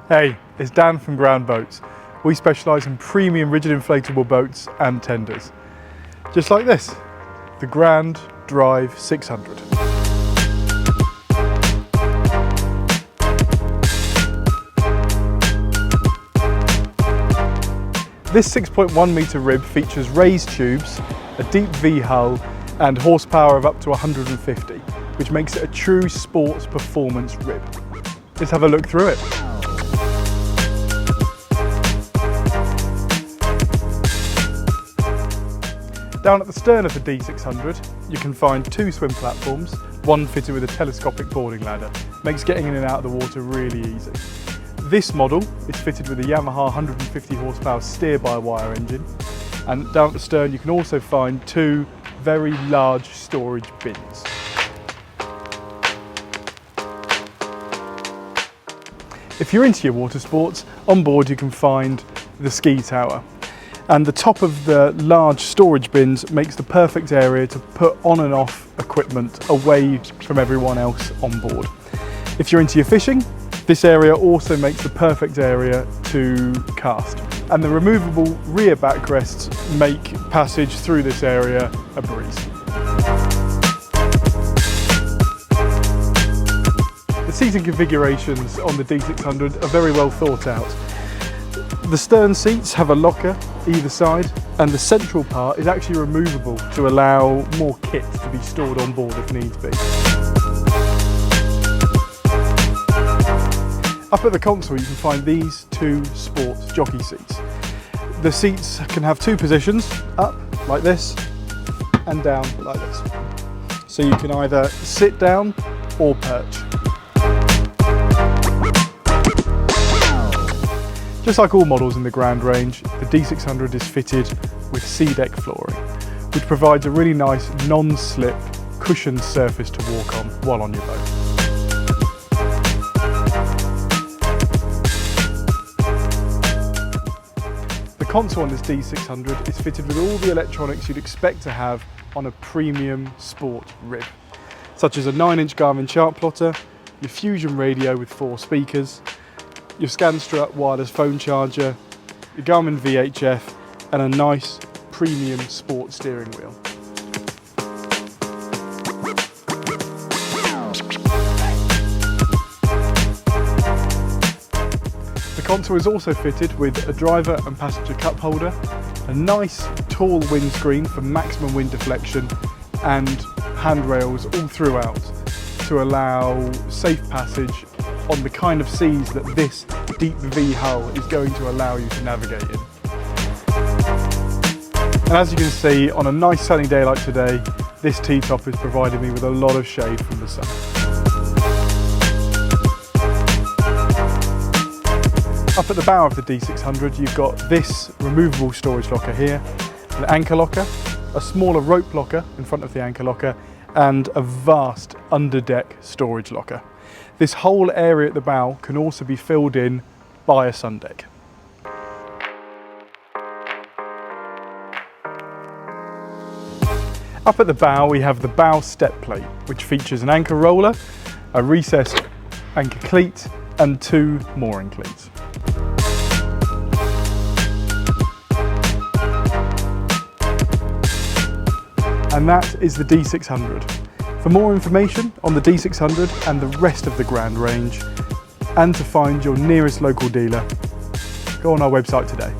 Hey, it's Dan from Grand Boats. We specialise in premium rigid inflatable boats and tenders. Just like this, the Grand Drive 600. This 6.1 metre rib features raised tubes, a deep V hull and horsepower of up to 150, which makes it a true sports performance rib. Let's have a look through it. Down at the stern of the D600, you can find two swim platforms, one fitted with a telescopic boarding ladder. Makes getting in and out of the water really easy. This model is fitted with a Yamaha 150 horsepower steer-by-wire engine, and down at the stern you can also find two very large storage bins. If you're into your water sports, on board you can find the ski tower. And the top of the large storage bins makes the perfect area to put on and off equipment away from everyone else on board. If you're into your fishing, this area also makes the perfect area to cast. And the removable rear backrests make passage through this area a breeze. The seating configurations on the D600 are very well thought out. The stern seats have a locker either side, and the central part is actually removable to allow more kit to be stored on board if needs be. Up at the console you can find these two sports jockey seats. The seats can have two positions, up like this and down like this. So you can either sit down or perch. Just like all models in the Grand range, the D600 is fitted with sea-deck flooring, which provides a really nice non-slip cushioned surface to walk on while on your boat. The console on this D600 is fitted with all the electronics you'd expect to have on a premium sport rib, such as a 9-inch Garmin chart plotter, your Fusion radio with 4 speakers, your Scanstrut wireless phone charger, your Garmin VHF, and a nice premium sport steering wheel. The console is also fitted with a driver and passenger cup holder, a nice tall windscreen for maximum wind deflection, and handrails all throughout to allow safe passage on the kind of seas that this deep V hull is going to allow you to navigate in. And as you can see, on a nice sunny day like today, this T-top is providing me with a lot of shade from the sun. Up at the bow of the D600, you've got this removable storage locker here, an anchor locker, a smaller rope locker in front of the anchor locker, and a vast underdeck storage locker. This whole area at the bow can also be filled in by a sun deck. Up at the bow we have the bow step plate, which features an anchor roller, a recessed anchor cleat and 2 mooring cleats. And that is the D600. For more information on the D600 and the rest of the Grand range, and to find your nearest local dealer, go on our website today.